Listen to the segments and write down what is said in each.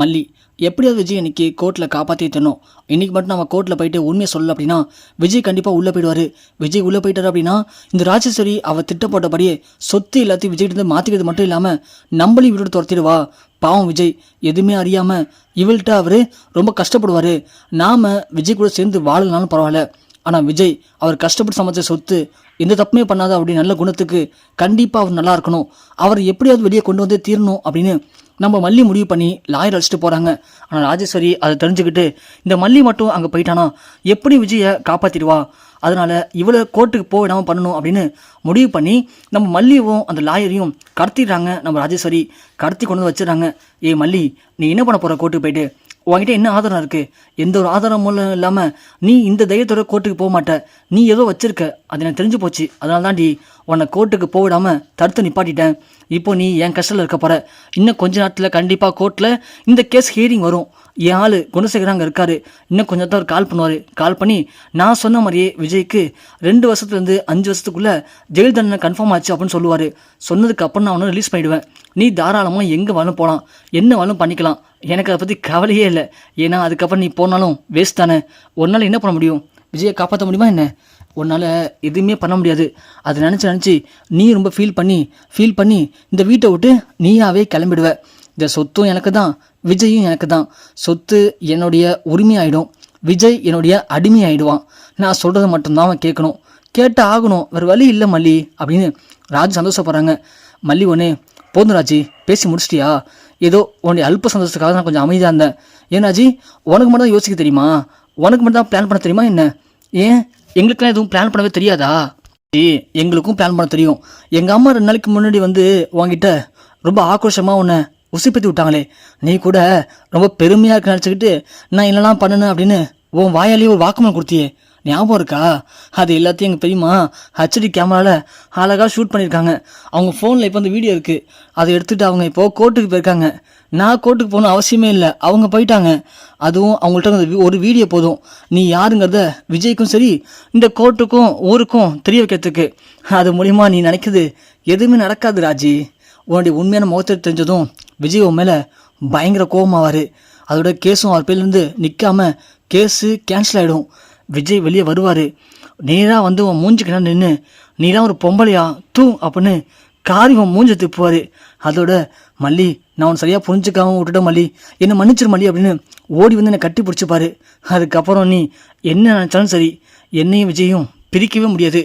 மல்லி எப்படியாவது விஜய் இன்னைக்கு கோர்ட்டில் காப்பாற்றி தரணும். இன்றைக்கி மட்டும் நம்ம கோர்ட்டில் போயிட்டு உண்மையை சொல்லலை அப்படின்னா விஜய் கண்டிப்பாக உள்ளே போயிடுவார். விஜய் உள்ளே போயிட்டார் அப்படின்னா இந்த ராஜேஸ்வரி அவள் திட்டப்பட்டபடியே சொத்து எல்லாத்தையும் விஜய்கிட்ட மாற்றிக்கிறது மட்டும் இல்லாமல் நம்மளையும் விட்டு துரத்திடுவா. பாவம் விஜய் எதுவுமே அறியாமல் இவள்கிட்ட அவர் ரொம்ப கஷ்டப்படுவார். நாம் விஜய் கூட சேர்ந்து வாழலனாலும் பரவாயில்ல, ஆனால் விஜய் அவர் கஷ்டப்பட்டு சமைச்ச சொத்து எந்த தப்புமே பண்ணாத அப்படி நல்ல குணத்துக்கு கண்டிப்பாக அவர் நல்லா இருக்கணும். அவர் எப்படியாவது வெளியே கொண்டு வந்து தீரணும் அப்படின்னு நம்ம மல்லி முடிவு பண்ணி லாயர் அழைச்சிட்டு போகிறாங்க. ஆனால் ராஜேஸ்வரி அதை தெரிஞ்சுக்கிட்டு இந்த மல்லி மட்டும் அங்கே போயிட்டானா எப்படி விஜயை காப்பாற்றிடுவா, அதனால் இவ்வளோ கோர்ட்டுக்கு போக விடாமல் பண்ணணும் அப்படின்னு முடிவு பண்ணி நம்ம மல்லியவும் அந்த லாயரையும் கடத்திடுறாங்க. நம்ம ராஜேஸ்வரி கடத்தி கொண்டு வந்து வச்சிடறாங்க. ஏ மல்லி, நீ என்ன பண்ண போகிற கோர்ட்டுக்கு போயிட்டு? உங்ககிட்ட என்ன ஆதாரம் இருக்குது? எந்த ஒரு ஆதாரமும் இல்லாமல் நீ இந்த தைரியத்தோட கோர்ட்டுக்கு போக மாட்ட. நீ ஏதோ வச்சிருக்க, அது எனக்கு தெரிஞ்சு போச்சு. அதனால தாண்டி உன்னை கோர்ட்டுக்கு போவிடாமல் தடுத்து நிப்பாட்டிட்டேன். இப்போ நீ என் கஷ்டத்தில் இருக்க போகிற. இன்னும் கொஞ்ச நேரத்தில் கண்டிப்பாக கோர்ட்டில் இந்த கேஸ் ஹியரிங் வரும். என் ஆள் குணசேகர் அங்கே இருக்கார். இன்னும் கொஞ்சம் தான் அவர் கால் பண்ணுவார். கால் பண்ணி நான் சொன்ன மாதிரியே விஜய்க்கு 2 வருஷத்துலேருந்து 5 வருஷத்துக்குள்ளே ஜெயில் தண்டனை கன்ஃபார்ம் ஆச்சு அப்படின்னு சொல்லுவார். சொன்னதுக்கு அப்புறம் நான் அவனை ரிலீஸ் பண்ணிவிடுவேன். நீ தாராளமாக எங்கே வேணும் போகலாம், என்ன வேணும் பண்ணிக்கலாம். எனக்கு அதை பற்றி கவலையே இல்லை. ஏன்னா அதுக்கப்புறம் நீ போனாலும் வேஸ்ட் தானே. உன்னால் என்ன பண்ண முடியும்? விஜயை காப்பாற்ற முடியுமா என்ன? உன்னால் எதுவுமே பண்ண முடியாது. அதை நினச்சி நீ ரொம்ப ஃபீல் பண்ணி இந்த வீட்டை விட்டு நீயாவே கிளம்பிடுவ. இந்த சொத்தும் எனக்கு தான், விஜயும் எனக்கு தான். சொத்து என்னுடைய உரிமையாயிடும், விஜய் என்னுடைய அடிமையாயிடுவான். நான் சொல்கிறது மட்டும்தான் அவன் கேட்கணும், கேட்டு ஆகணும், வேறு வழி இல்லை மல்லி அப்படின்னு ராஜ் சந்தோஷப்படுறாங்க. மல்லி ஒன்று போதும் ராஜி, பேசி முடிச்சிட்டியா? ஏதோ உன்னுடைய அல்ப சந்தோஷத்துக்காக நான் கொஞ்சம் அமைதியாக இருந்தேன். ஏன் ராஜி, உனக்கு மட்டும் தான் யோசிக்க தெரியுமா? உனக்கு மட்டும் தான் பிளான் பண்ண தெரியுமா என்ன? ஏன் எங்களுக்கெல்லாம் எதுவும் பிளான் பண்ணவே தெரியாதா? எங்களுக்கும் பிளான் பண்ண தெரியும். எங்கள் அம்மா 2 நாளைக்கு முன்னாடி வந்து உங்ககிட்ட ரொம்ப ஆக்ரோஷமாக உன்னை உசிப்பத்தி விட்டாங்களே, நீ கூட ரொம்ப பெருமையாக இருக்க நினச்சிக்கிட்டு நான் என்னெல்லாம் பண்ணணும் அப்படின்னு உன் வாயாலேயே ஒரு வாக்குமூலம் கொடுத்தியே, ஞாபகம் இருக்கா? அது எல்லாத்தையும் எங்கள் பெரியம்மா ஹச்டி கேமராவில் அழகாக ஷூட் பண்ணியிருக்காங்க. அவங்க ஃபோனில் இப்போ அந்த வீடியோ இருக்குது. அதை எடுத்துகிட்டு அவங்க இப்போது கோர்ட்டுக்கு போயிருக்காங்க. நான் கோர்ட்டுக்கு போகணும் அவசியமே இல்லை, அவங்க போயிட்டாங்க. அதுவும் அவங்கள்ட்ட ஒரு வீடியோ போதும். நீ யாருங்கிறத விஜய்க்கும் சரி இந்த கோர்ட்டுக்கும் ஊருக்கும் தெரிய வைக்கிறதுக்கு. அது மூலிமா நீ நினைக்குது எதுவுமே நடக்காது ராஜி. உன்னுடைய உண்மையான முகத்தை தெரிஞ்சதும் விஜய் உன் மேலே பயங்கர கோபமாவார். அதோட கேஸும் அவர் பேர்லேருந்து நிற்காம கேஸு கேன்சல் ஆகிடும். விஜய் வெளியே வருவார். நேராக வந்து உன் மூஞ்சிக்கிட்ட நின்று நீலாம் ஒரு பொம்பளையா தூ அப்படின்னு காரி உன் மூஞ்சை திப்புவார். அதோட மல்லி, நான் உன் சரியாக புரிஞ்சுக்காம விட்டுட்டேன் மல்லி, என்னை மன்னிச்சிரு மல்லி அப்படின்னு ஓடி வந்து என்னை கட்டி பிடிச்சிப்பாரு. அதுக்கப்புறம் நீ என்ன நினச்சாலும் சரி, என்னையும் விஜயும் பிரிக்கவே முடியாது.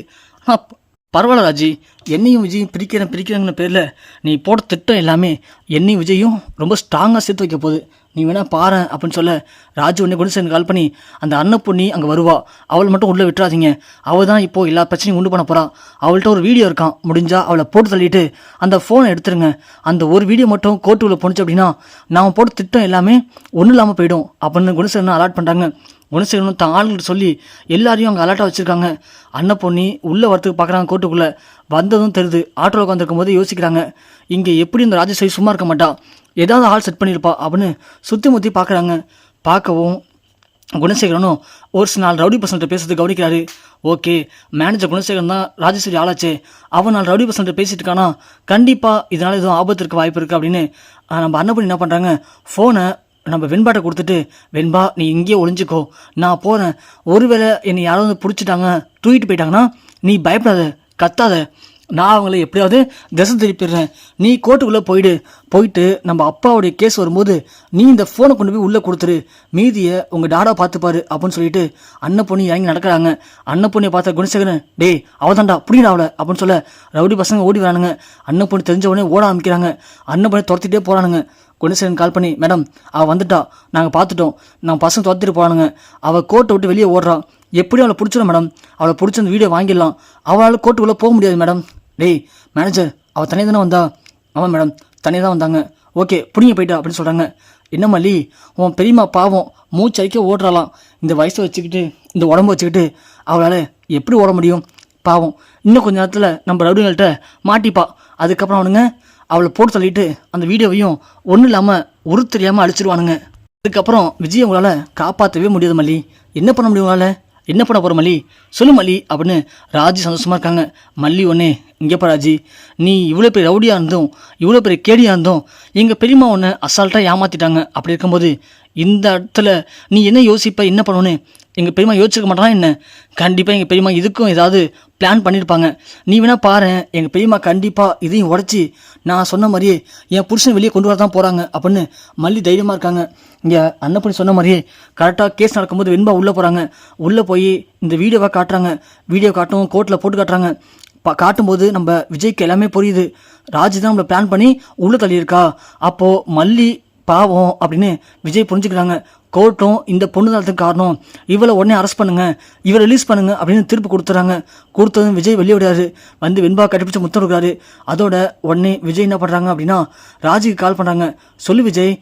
பரவாயில்ல ராஜி, என்னையும் விஜயும் பிரிக்கிறேங்கிற பேரில் நீ போட்ட திட்டம் எல்லாமே என்னையும் விஜயும் ரொம்ப ஸ்ட்ராங்காக சேர்த்து வைக்க போகுது. நீ வேணா பாரு அப்படின்னு சொல்ல ராஜு உடனே கூட சேர்ந்து கால் பண்ணி அந்த அன்னப்பொண்ணி அங்கே வருவா, அவள் மட்டும் உள்ளே விட்டுறாதீங்க, அவள் தான் இப்போது எல்லா பிரச்சனையும் உண்டு பண்ண போகிறா. அவள்கிட்ட ஒரு வீடியோ இருக்கான், முடிஞ்சால் அவளை போட்டு தள்ளிட்டு அந்த ஃபோனை எடுத்துருங்க. அந்த ஒரு வீடியோ மட்டும் கோர்ட்டுக்குள்ளே போணுச்சு அப்படின்னா நாம் போட்ட திட்டம் எல்லாமே ஒன்றும் இல்லாமல் போயிடும் அப்படின்னு குணசேகரன் அலாட் பண்ணுறாங்க. குணசேகரனும் தான் ஆளுங்கிட்ட சொல்லி எல்லாரையும் அங்கே அலர்ட்டாக வச்சுருக்காங்க. அன்னப்பொண்ணி உள்ளே வரத்துக்கு பார்க்குறாங்க. கோர்ட்டுக்குள்ளே வந்ததும் தெரியுது. ஆட்டோவில் உட்காந்துருக்கும் போது யோசிக்கிறாங்க, இங்கே எப்படி இந்த ராஜேஸ்வரி சும்மா இருக்க மாட்டா, ஏதாவது ஆள் செட் பண்ணியிருப்பா அப்படின்னு சுற்றி முற்றி பார்க்குறாங்க. பார்க்கவும் குணசேகரனும் ஒரு சில நாள் ரவுடி பசங்கள்கிட்ட பேசுறது கவனிக்கிறாரு. ஓகே, மேனேஜர் குணசேகரன் தான் ராஜேஸ்வரி ஆளாச்சே, அவன் நாள் ரவுடி பசங்கள்கிட்ட பேசிட்டு இருக்கானா, கண்டிப்பாக இதனால் எதுவும் ஆபத்து இருக்க வாய்ப்பு இருக்குது அப்படின்னு நம்ம அன்னப்பொண்ணி என்ன பண்ணுறாங்க, ஃபோனை நம்ம வெண்பாட்டை கொடுத்துட்டு, வெண்பா நீ இங்கேயே ஒளிஞ்சிக்கோ, நான் போகிறேன். ஒருவேளை என்னை யாராவது பிடிச்சிட்டாங்க தூக்கிட்டு போயிட்டாங்கன்னா நீ பயப்படாத, கத்தாத, நான் அவங்கள எப்படியாவது திசை திருப்பிடுறேன். நீ கோர்ட்டுக்குள்ளே போயிட்டு நம்ம அப்பாவுடைய கேஸ் வரும்போது நீ இந்த ஃபோனை கொண்டு போய் உள்ளே கொடுத்துரு, மீதியை உங்கள் டாடா பார்த்துப்பாரு அப்படின்னு சொல்லிட்டு அன்னப்பொண்ணி இறங்கி நடக்கிறாங்க. அன்னப்பொண்ணியை பார்த்த குணசேகரன், டே அவதான்டா புரியுடா அவளை அப்படின்னு சொல்ல ரவுடி பசங்க ஓடி வரானுங்க. அன்னப்பொண்ணி தெரிஞ்ச உடனே ஓட ஆரம்பிக்கிறாங்க. அன்னப்பொண்ணி துரத்திட்டே போகிறானுங்க. குணசேகரன் கால் பண்ணி, மேடம் அவள் வந்துட்டா, நாங்கள் பார்த்துட்டோம், நாங்கள் பசங்க துரத்திட்டு போகிறானுங்க, அவள் கோர்ட்டை விட்டு வெளியே ஓடுறான், எப்படியும் அவளை பிடிச்சிடும் மேடம், அவளை பிடிச்சி அந்த வீடியோ வாங்கிடலாம், அவளால் கோர்ட்டுக்குள்ளே போக முடியாது மேடம். டேய் மேனேஜர், அவள் தனியாக தானே வந்தா? ஆமாம் மேடம், தனியாக தான் வந்தாங்க. ஓகே பிடிங்க போயிட்டா அப்படின்னு சொல்கிறாங்க. என்ன மல்லி, உன் பெரியம்மா பாவம் மூச்சு அடிக்க ஓடுறாளாம். இந்த வயசை வச்சுக்கிட்டு இந்த உடம்பு வச்சுக்கிட்டு அவளால் எப்படி ஓட முடியும்? பாவம், இன்னும் கொஞ்சம் நேரத்தில் நம்ம ரவுடிங்கள்கிட்ட மாட்டிப்பா. அதுக்கப்புறம் அவனுங்க அவளை போட்டு தள்ளிட்டு அந்த வீடியோவையும் ஒன்றும் இல்லாமல் ஒரு தெரியாமல் அழிச்சிருவானுங்க. அதுக்கப்புறம் விஜய் உங்களால் காப்பாற்றவே முடியாது மல்லி. என்ன பண்ண முடியும் உங்களால்? என்ன பண்ண போகிற மல்லி, சொல்லு மல்லி அப்படின்னு ராஜி சந்தோஷமாக இருக்காங்க. மல்லி ஒன்னே, இங்கேப்பா ராஜி, நீ இவ்வளோ பெரிய ரவுடியாக இருந்தும் இவ்வளோ பெரிய கேடியாக இருந்தும் எங்கள் பெரியம்மா ஒன்று அசால்ட்டாக ஏமாற்றிட்டாங்க. அப்படி இருக்கும்போது இந்த இடத்துல நீ என்ன யோசிப்ப, என்ன பண்ணணுன்னு எங்கள் பெரியம்மா யோசிச்சுக்க மாட்டானா என்ன? கண்டிப்பாக எங்கள் பெரியம்மா இதுக்கும் ஏதாவது பிளான் பண்ணியிருப்பாங்க. நீ வேணா பாரு, எங்கள் பெரியம்மா கண்டிப்பாக இதையும் உடச்சி நான் சொன்ன மாதிரியே என் புருஷன் வெளியே கொண்டு வர தான் போகிறாங்க அப்படின்னு மல்லி தைரியமாக இருக்காங்க. இங்கே அன்னப்பணி சொன்ன மாதிரியே கரெக்டாக கேஸ் நடக்கும்போது வெண்பா உள்ளே போகிறாங்க. உள்ளே போய் இந்த வீடியோவை காட்டுறாங்க. வீடியோ காட்டும் கோர்ட்டில் போட்டு காட்டுறாங்க. காட்டும்போது நம்ம விஜய்க்கு எல்லாமே புரியுது. ராஜி தான் நம்மளை பிளான் பண்ணி உள்ளே தள்ளியிருக்கா. அப்போது மல்லி பாவம் அப்படின்னு விஜய் புரிஞ்சுக்கிறாங்க. கோர்ட்டும் இந்த பொண்ணு தான் காரணம், இவளை உடனே அரெஸ்ட் பண்ணுங்க, இவரை ரிலீஸ் பண்ணுங்க அப்படின்னு திருப்பி கொடுத்துறாங்க. கொடுத்ததும் விஜய் வெளியே விடாரு. வந்து வெண்பா கட்டிப்பிடிச்சு முத்தம் கொடுக்குறாரு. அதோட உடனே விஜய் என்ன பண்ணுறாங்க அப்படின்னா ராஜிக்கு கால் பண்ணுறாங்க. சொல்லு விஜய்,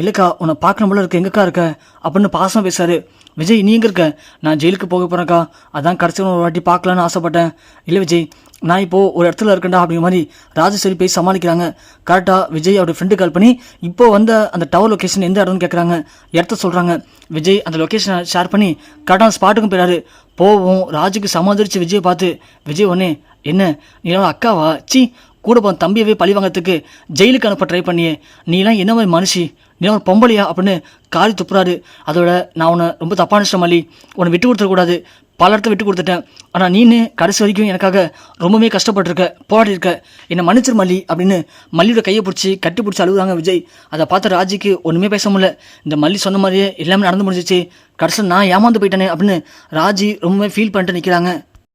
இல்லைக்கா உன்னை பார்க்கணும் போல இருக்க, எங்கக்கா இருக்க அப்படின்னு பாசமாக பேசுறாரு. விஜய், நீ எங்கே இருக்க? நான் ஜெயிலுக்கு போக போகிறேன்க்கா, அதான் கடைசியில் ஒரு வாட்டி பார்க்கலான்னு ஆசைப்பட்டேன். இல்லை விஜய், நான் இப்போது ஒரு இடத்துல இருக்கேன்டா அப்படிங்கிற மாதிரி ராஜேஸ்வரி பேசி சமாளிக்கிறாங்க. கரெக்டாக விஜய் அவருடைய ஃப்ரெண்டு கால் பண்ணி இப்போ வந்த அந்த டவர் லொக்கேஷன் எந்த இடம்னு கேட்குறாங்க. இடத்த சொல்கிறாங்க. விஜய் அந்த லொக்கேஷனை ஷேர் பண்ணி கரெக்டான ஸ்பாட்டுக்கும் போயிடாரு. போவோம் ராஜுக்கு சமாளிச்சு விஜயை பார்த்து விஜய் ஒன்னே, என்ன நீ அக்காவா? சி, கூட போன தம்பியவே பழி வாங்கிறதுக்கு ஜெயிலுக்கு அனுப்ப ட்ரை பண்ணியே, நீலாம் என்ன மாதிரி மனுஷி, நீ ஒரு பொம்பளையா அப்படின்னு காரி துப்புறாரு. அதோட நான் உன்னை ரொம்ப தப்பான இஷ்டம் மல்லி, உன்னை விட்டு கொடுத்துடக்கூடாது, பல இடத்த விட்டு கொடுத்துட்டேன். ஆனால் நீனு கடைசி வரைக்கும் எனக்காக ரொம்பவே கஷ்டப்பட்டுருக்க, போராடி இருக்க, என்னை மன்னிச்சிரு மல்லி அப்படின்னு மல்லியோட கையை பிடிச்சி கட்டி பிடிச்சி அழுகுறாங்க விஜய். அதை பார்த்த ராஜிக்கு ஒன்றுமே பேச முடியல. இந்த மல்லி சொன்ன மாதிரியே எல்லாமே நடந்து முடிஞ்சிச்சு, கடைசியில் நான் ஏமாந்து போயிட்டேனே அப்படின்னு ராஜி ரொம்பவே ஃபீல் பண்ணிட்டு நிற்கிறாங்க.